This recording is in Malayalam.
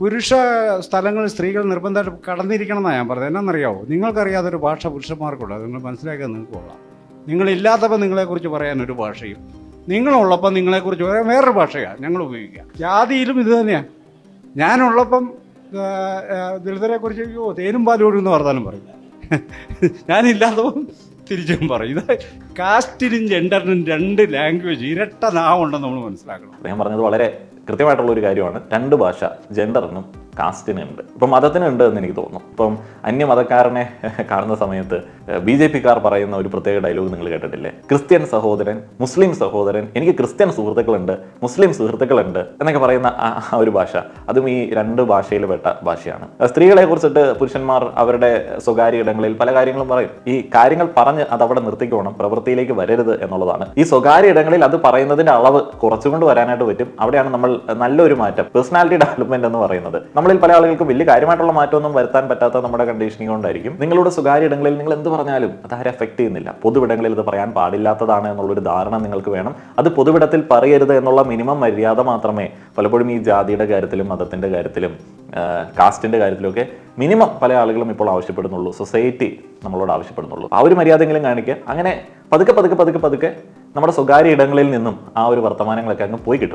പുരുഷ സ്ഥലങ്ങളിൽ സ്ത്രീകൾ നിർബന്ധമായിട്ട് കടന്നിരിക്കണം എന്നാണ് ഞാൻ പറഞ്ഞത്. എന്നാണെന്നറിയാവോ, നിങ്ങൾക്കറിയാത്തൊരു ഭാഷ പുരുഷന്മാർക്കുണ്ട്. അത് നിങ്ങൾ മനസ്സിലാക്കാൻ നിങ്ങൾക്ക് കൊള്ളാം. നിങ്ങളില്ലാത്തപ്പോൾ നിങ്ങളെക്കുറിച്ച് പറയാനൊരു ഭാഷയും, നിങ്ങളുള്ളപ്പം നിങ്ങളെക്കുറിച്ച് പറയാൻ വേറൊരു ഭാഷയാണ് ഞങ്ങൾ ഉപയോഗിക്കുക. ജാതിയിലും ഇത് തന്നെയാണ്. ഞാനുള്ളപ്പം ദളിതരെക്കുറിച്ച് അയ്യോ തേനും പാലും ഒഴുകുന്ന വർത്താനം പറയും. ഞാനില്ലാത്തപ്പം തിരിച്ചും പറയും. ഇത് കാസ്റ്റിനും ജെൻഡറിനും രണ്ട് ലാംഗ്വേജ്, ഇരട്ട നാവുണ്ടെന്ന് നമ്മൾ മനസ്സിലാക്കണം. അദ്ദേഹം പറഞ്ഞത് വളരെ കൃത്യമായിട്ടുള്ള ഒരു കാര്യമാണ്. രണ്ട് ഭാഷ ജെൻഡറിനും കാസ്റ്റിനുണ്ട്. ഇപ്പം മതത്തിനുണ്ട് എന്ന് എനിക്ക് തോന്നുന്നു. ഇപ്പം അന്യമതക്കാരനെ കാണുന്ന സമയത്ത് BJP-ക്കാർ പറയുന്ന ഒരു പ്രത്യേക ഡയലോഗ് നിങ്ങൾ കേട്ടിട്ടില്ലേ? ക്രിസ്ത്യൻ സഹോദരൻ, മുസ്ലിം സഹോദരൻ, എനിക്ക് ക്രിസ്ത്യൻ സുഹൃത്തുക്കളുണ്ട്, മുസ്ലിം സുഹൃത്തുക്കളുണ്ട് എന്നൊക്കെ പറയുന്ന ആ ഒരു ഭാഷ, അതും ഈ രണ്ട് ഭാഷയിൽ പെട്ട ഭാഷയാണ്. സ്ത്രീകളെ കുറിച്ചിട്ട് പുരുഷന്മാർ അവരുടെ സ്വകാര്യ ഇടങ്ങളിൽ പല കാര്യങ്ങളും പറയും. ഈ കാര്യങ്ങൾ പറഞ്ഞ് അത് അവിടെ നിർത്തിക്കോണം, പ്രവൃത്തിയിലേക്ക് വരരുത് എന്നുള്ളതാണ്. ഈ സ്വകാര്യ ഇടങ്ങളിൽ അത് പറയുന്നതിന്റെ അളവ് കുറച്ചുകൊണ്ട് വരാനായിട്ട് പറ്റും. അവിടെയാണ് നമ്മൾ നല്ലൊരു മാറ്റം, പേഴ്സണാലിറ്റി ഡെവലപ്മെന്റ് എന്ന് പറയുന്നത്. നമ്മളിൽ പല ആളുകൾക്കും വലിയ കാര്യമായിട്ടുള്ള മാറ്റമൊന്നും വരുത്താൻ പറ്റാത്ത നമ്മുടെ കണ്ടീഷനിങ് കൊണ്ടായിരിക്കും. നിങ്ങളുടെ സ്വകാര്യ ഇടങ്ങളിൽ നിങ്ങൾ എന്ത് പറഞ്ഞാലും അത് ആരെ എഫക്ട് ചെയ്യുന്നില്ല. പൊതുവിടങ്ങളിൽ ഇത് പറയാൻ പാടില്ലാത്തതാണ് എന്നുള്ളൊരു ധാരണ നിങ്ങൾക്ക് വേണം. അത് പൊതുവിടത്തിൽ പറയരുത് എന്നുള്ള മിനിമം മര്യാദ മാത്രമേ പലപ്പോഴും ഈ ജാതിയുടെ കാര്യത്തിലും മതത്തിന്റെ കാര്യത്തിലും കാസ്റ്റിന്റെ കാര്യത്തിലൊക്കെ മിനിമം പല ആളുകളും ഇപ്പോൾ ആവശ്യപ്പെടുന്നുള്ളൂ, സൊസൈറ്റി നമ്മളോട് ആവശ്യപ്പെടുന്നുള്ളൂ. ആ ഒരു മര്യാദയെങ്കിലും കാണിക്കുക. അങ്ങനെ പതുക്കെ നമ്മുടെ സ്വകാര്യ ഇടങ്ങളിൽ നിന്നും ആ ഒരു വർത്തമാനങ്ങളൊക്കെ അങ്ങ് പോയി കിട്ടും.